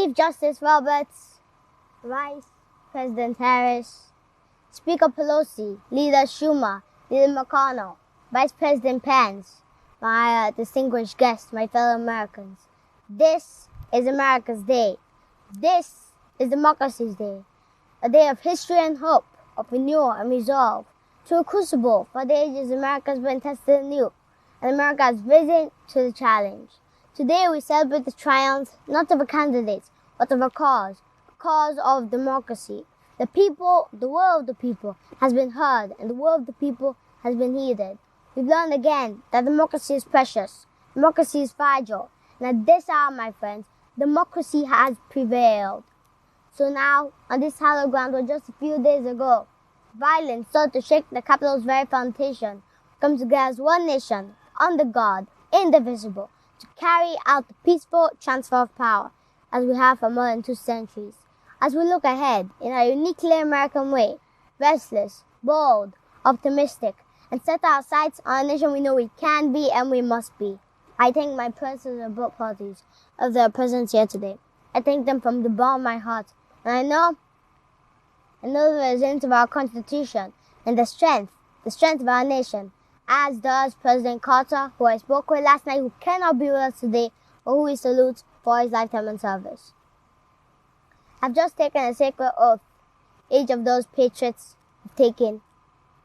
Chief Justice Roberts, Vice President Harris, Speaker Pelosi, Leader Schumer, Leader McConnell, Vice President Pence, my distinguished guests, my fellow Americans. This is America's Day. This is democracy's day. A day of history and hope, of renewal and resolve. To a crucible for the ages, America has been tested anew, and America has risen to the challenge. Today we celebrate the triumph not of a candidate, but of a cause of democracy. The people, the will of the people, has been heard, and the will of the people has been heeded. We've learned again that democracy is precious, democracy is fragile, and at this hour, my friends, democracy has prevailed. So now, on this hallowed ground where just a few days ago, violence sought to shake the Capitol's very foundation, come together as one nation, under God, indivisible, to carry out the peaceful transfer of power, as we have for more than 2 centuries. As we look ahead, in our uniquely American way, restless, bold, optimistic, and set our sights on a nation we know we can be and we must be. I thank my presidents and both parties of their presence here today. I thank them from the bottom of my heart. And I know the resilience of our Constitution and the strength of our nation, as does President Carter, who I spoke with last night, who cannot be with us today, but who we salute for his lifetime in service. I've just taken a sacred oath each of those patriots have taken.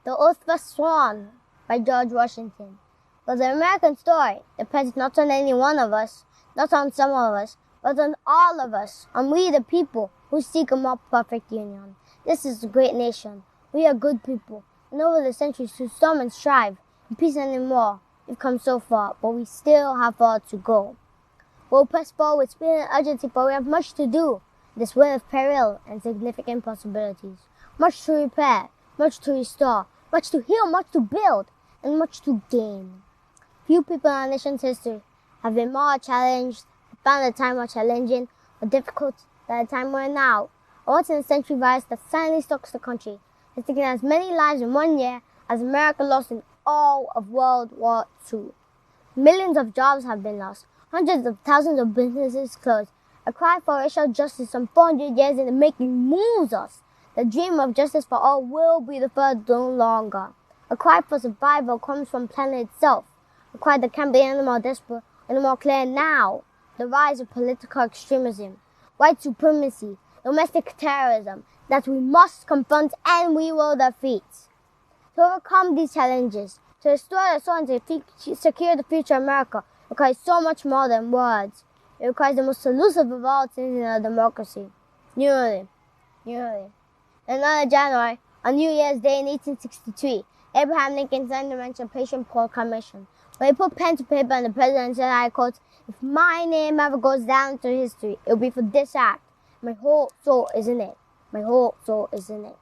The oath was sworn by George Washington. For the American story depends not on any one of us, not on some of us, but on all of us, on we the people who seek a more perfect union. This is a great nation. We are good people, and over the centuries through storm and strife, in peace and in war, we've come so far, but we still have far to go. We'll press forward with speed and urgency, for we have much to do, this way of peril and significant possibilities. Much to repair, much to restore, much to heal, much to build, and much to gain. Few people in our nation's history have been more challenged, found a time more challenging or difficult than the time we're in now. A once-in-a-century virus that silently stalks the country has taken as many lives in 1 year as America lost in all of World War II. Millions of jobs have been lost, hundreds of thousands of businesses closed. A cry for racial justice some 400 years in the making moves us. The dream of justice for all will be deferred no longer. A cry for survival comes from planet itself. A cry that can't be any more desperate, any more clear now. The rise of political extremism, white supremacy, domestic terrorism that we must confront and we will defeat. To overcome these challenges, to restore the soul and to secure the future of America requires so much more than words. It requires the most elusive of all things in a democracy. Unity. Another January, on New Year's Day in 1863, Abraham Lincoln signed the Emancipation Proclamation. When he put pen to paper and the president said, I quote, "If my name ever goes down to history, it will be for this act. My whole soul is in it. My whole soul is in it."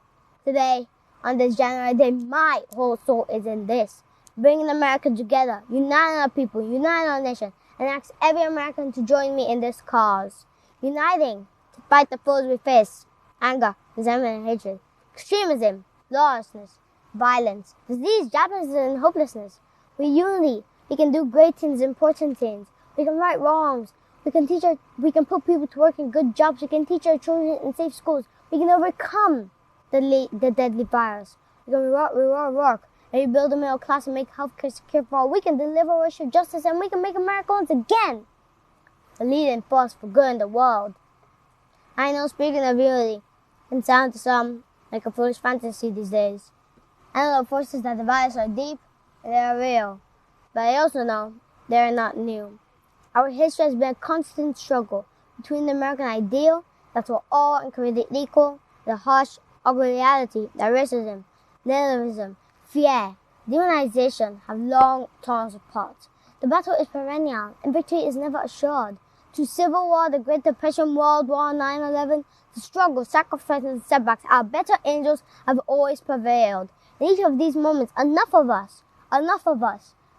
Today, on this January day, my whole soul is in this. Bringing America together, uniting our people, uniting our nation, and ask every American to join me in this cause. Uniting to fight the foes we face: anger, resentment, and hatred, extremism, lawlessness, violence, disease, joblessness, and hopelessness. With unity, we can do great things, important things. We can right wrongs. We can put people to work in good jobs. We can teach our children in safe schools. We can overcome the deadly virus. We can reward work and rebuild the middle class and make healthcare secure for all. We can deliver racial justice and we can make America once again the leading force for good in the world. I know speaking of unity can sound to some like a foolish fantasy these days. I know the forces that divide us are deep and they are real, but I also know they are not new. Our history has been a constant struggle between the American ideal that we're all and created equal, the harsh, ugly reality that racism, nativism, fear, demonization have long torn us apart. The battle is perennial and victory is never assured. Through Civil War, the Great Depression, World War, 9/11, the struggle, sacrifice, and setbacks, our better angels have always prevailed. In each of these moments, enough of us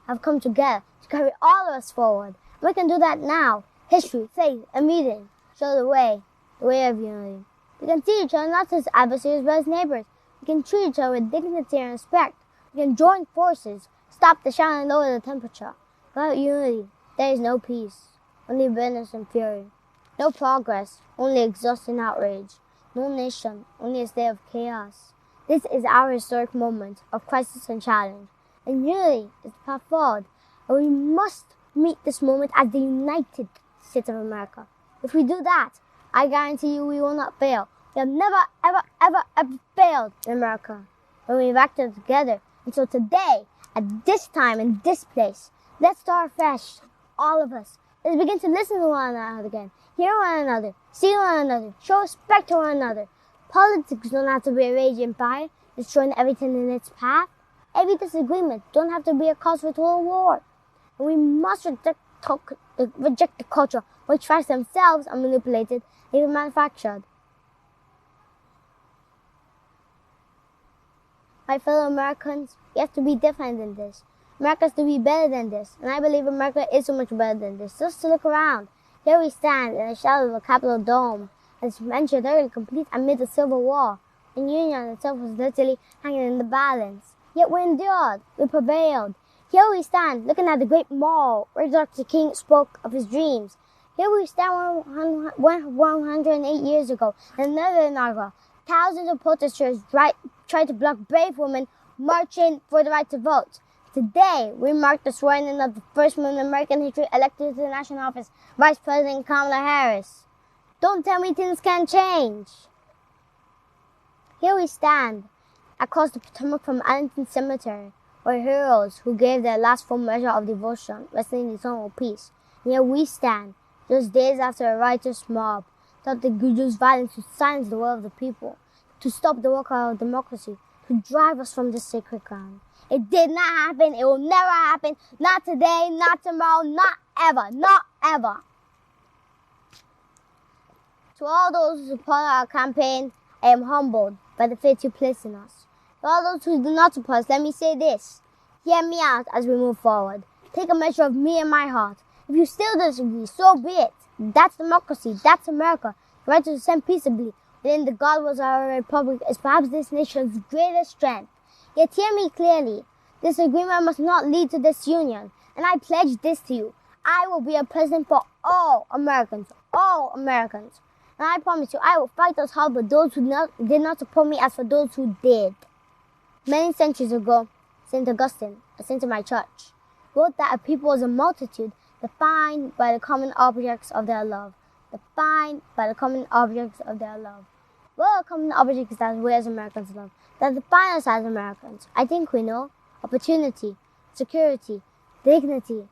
have come together to carry all of us forward. We can do that now. History, faith, and reading show the way of unity. We can see each other not as adversaries but as neighbors. We can treat each other with dignity and respect. We can join forces, stop the shouting, and lower the temperature. Without unity, there is no peace, only bitterness and fury. No progress, only exhausting outrage. No nation, only a state of chaos. This is our historic moment of crisis and challenge, and unity is the path forward. And we must meet this moment as the United States of America. If we do that, I guarantee you we will not fail. We have never, ever, ever, ever failed in America when we've acted together. And so today, at this time and this place, let's start fresh, all of us. Let's begin to listen to one another again, hear one another, see one another, show respect to one another. Politics don't have to be a raging fire, destroying everything in its path. Every disagreement don't have to be a cause for total war. And we must reject the culture which facts themselves are manipulated, even manufactured. My fellow Americans, we have to be different than this. America has to be better than this, and I believe America is so much better than this. Just to look around, here we stand in the shadow of the Capitol dome, as mentioned earlier, complete amid the Civil War, and Union itself was literally hanging in the balance. Yet we endured, we prevailed. Here we stand, looking at the Great Mall, where Dr. King spoke of his dreams. Here we stand 108 years ago, in another inaugural. Thousands of protesters tried to block brave women marching for the right to vote. Today, we mark the swearing-in of the first woman in American history elected to the national office, Vice President Kamala Harris. Don't tell me things can't change. Here we stand, across the Potomac from Arlington Cemetery, where heroes who gave their last full measure of devotion resting in eternal peace. And here we stand, just days after a riotous mob thought they could use violence to silence the will of the people, to stop the work of democracy, to drive us from this sacred ground. It did not happen. It will never happen. Not today, not tomorrow, not ever, not ever. To all those who support our campaign, I am humbled by the faith you place in us. To all those who do not support us, let me say this. Hear me out as we move forward. Take a measure of me and my heart. If you still disagree, so be it. That's democracy. That's America. The right to dissent peaceably within the guardrails of our republic is perhaps this nation's greatest strength. Yet hear me clearly. Disagreement must not lead to disunion. And I pledge this to you. I will be a president for all Americans. All Americans. And I promise you, I will fight as hard for those who did not support me as for those who did. Many centuries ago, St. Augustine, a saint of my church, wrote that a people is a multitude defined by the common objects of their love. Defined by the common objects of their love. What are common objects that we as Americans love, that define us as Americans? I think we know. Opportunity, security, dignity,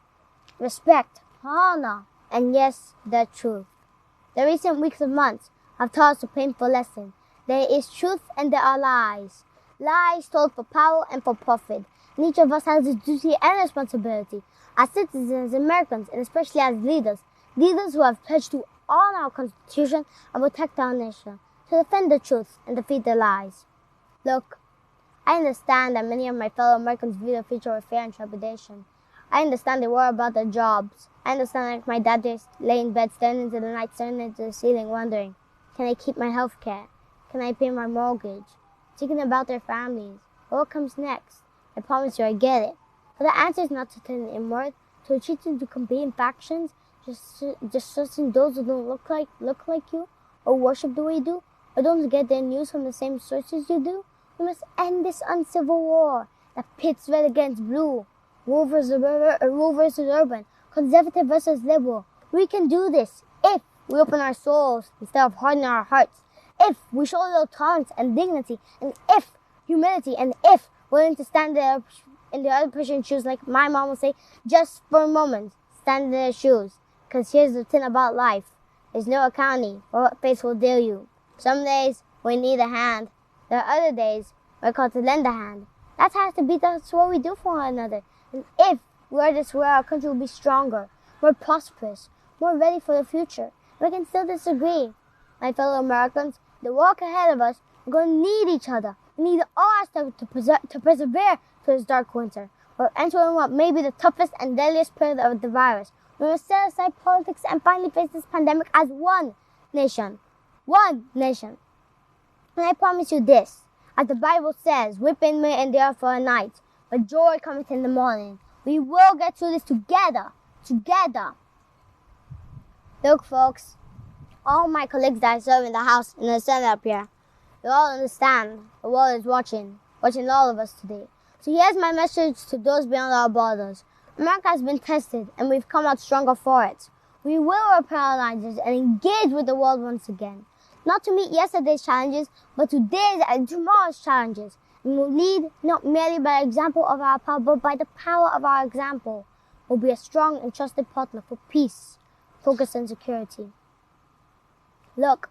respect, honor, and yes, the truth. The recent weeks and months have taught us a painful lesson. There is truth and there are lies. Lies told for power and for profit. And each of us has a duty and responsibility as citizens, as Americans, and especially as leaders who have pledged to honor our Constitution and protect our nation, to defend the truth and defeat the lies. Look, I understand that many of my fellow Americans view the future with fear and trepidation. I understand they worry about their jobs. I understand like my dad just lay in bed staring into the night, staring into the ceiling, wondering, can I keep my health care? Can I pay my mortgage? Thinking about their families. What comes next? I promise you I get it. But the answer is not to turn inward, to retreat into competing factions, just trusting those who don't look like you, or worship the way you do, or don't get their news from the same sources you do. We must end this uncivil war that pits red against blue, rural versus urban, conservative versus liberal. We can do this if we open our souls instead of hardening our hearts, if we show a little tolerance and dignity, and if humility, and if willing to stand there in the other person's shoes, like my mom would say, just for a moment, stand in their shoes. Because here's the thing about life. There's no accounting for what face will deal you. Some days we need a hand. There are other days we're called to lend a hand. That's how it has to be. That's what we do for one another. And if we are this way, our country will be stronger, more prosperous, more ready for the future. We can still disagree. My fellow Americans, the work ahead of us, we're going to need each other. We need all our strength to persevere through this dark winter. We're entering what may be the toughest and deadliest period of the virus. We must set aside politics and finally face this pandemic as one nation. One nation. And I promise you this, as the Bible says, weeping may endure for a night, but joy cometh in the morning. We will get through this together. Together. Look, folks, all my colleagues that I serve in the House and the Senate up here, you all understand the world is watching all of us today. So here's my message to those beyond our borders. America has been tested, and we've come out stronger for it. We will repair our alliances and engage with the world once again. Not to meet yesterday's challenges, but today's and tomorrow's challenges. We will lead not merely by the example of our power, but by the power of our example. We'll be a strong and trusted partner for peace, focus, and security. Look,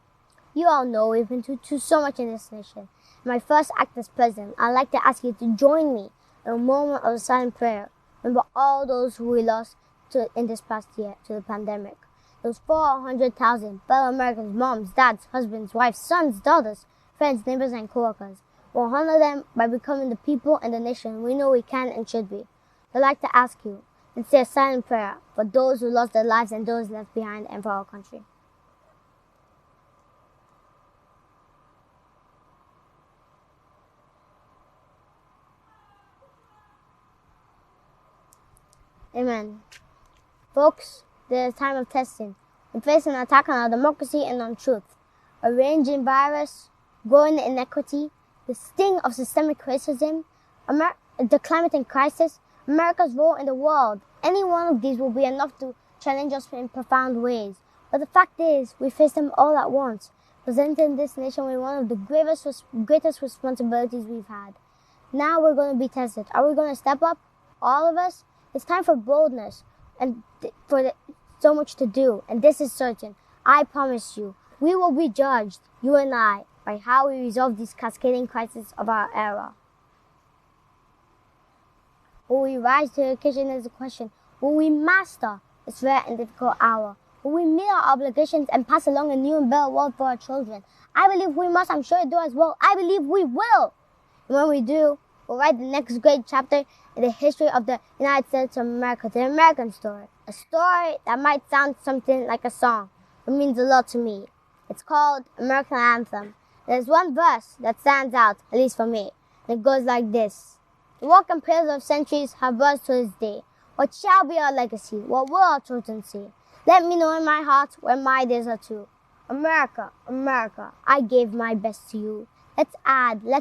you all know we've been through so much in this nation. In my first act as president, I'd like to ask you to join me in a moment of silent prayer. Remember all those who we lost in this past year to the pandemic. Those 400,000 fellow Americans, moms, dads, husbands, wives, sons, daughters, friends, neighbors, and co-workers. We'll honor them by becoming the people and the nation we know we can and should be. I'd like to ask you and say a silent prayer for those who lost their lives and those left behind, and for our country. Amen. Folks, there is a time of testing. We face an attack on our democracy and on truth. A raging virus, growing inequity, the sting of systemic racism, the climate crisis, America's role in the world. Any one of these will be enough to challenge us in profound ways. But the fact is, we face them all at once, presenting this nation with one of the greatest responsibilities we've had. Now we're going to be tested. Are we going to step up? All of us? It's time for boldness and so much to do, and this is certain. I promise you, we will be judged, you and I, by how we resolve these cascading crises of our era. Will we rise to the occasion is the question. Will we master this rare and difficult hour? Will we meet our obligations and pass along a new and better world for our children? I believe we must. I'm sure you do as well. I believe we will. And when we do, we'll write the next great chapter in the history of the United States of America, the American story. A story that might sound something like a song, but means a lot to me. It's called American Anthem. There's one verse that stands out, at least for me, and it goes like this. The work and prayers of centuries have buzzed to this day. What shall be our legacy? What will our children see? Let me know in my heart where my days are too. America, America, I gave my best to you. Let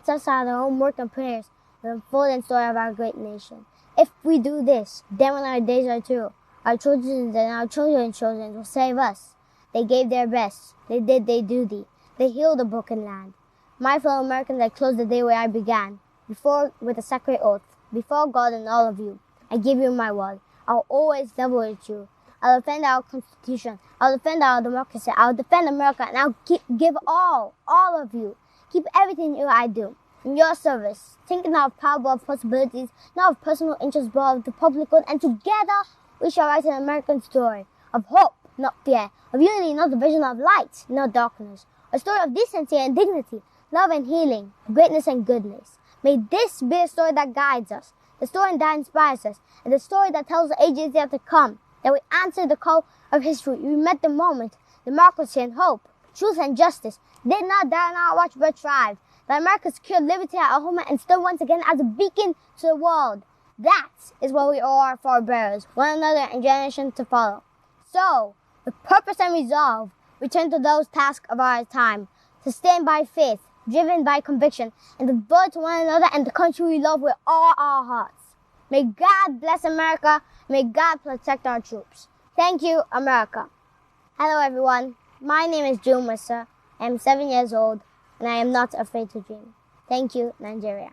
us add our own work and prayers to the unfolding story of our great nation. If we do this, then when our days are through, our children and our children's children will save us. They gave their best. They did their duty. They healed the broken land. My fellow Americans, I close the day where I began, with a sacred oath, before God and all of you. I give you my word. I'll always level with you. I'll defend our Constitution. I'll defend our democracy. I'll defend America, and I'll give all of you. Keep everything I do in your service, thinking not of power but of possibilities, not of personal interest but of the public good, and together we shall write an American story of hope, not fear, of unity, not division, of light, not darkness, a story of decency and dignity, love and healing, greatness and goodness. May this be a story that guides us, the story that inspires us, and the story that tells the ages yet to come, that we answered the call of history. We met the moment, democracy and hope, truth and justice, did not dare not watch but thrive. That America secured liberty at our home and stood once again as a beacon to the world. That is what we owe our forebears, one another and generations to follow. So, with purpose and resolve, we turn to those tasks of our time, sustained by faith, driven by conviction, and devoted to one another and the country we love with all our hearts. May God bless America. May God protect our troops. Thank you, America. Hello, everyone. My name is June Mercer. I am 7 years old, and I am not afraid to dream. Thank you, Nigeria.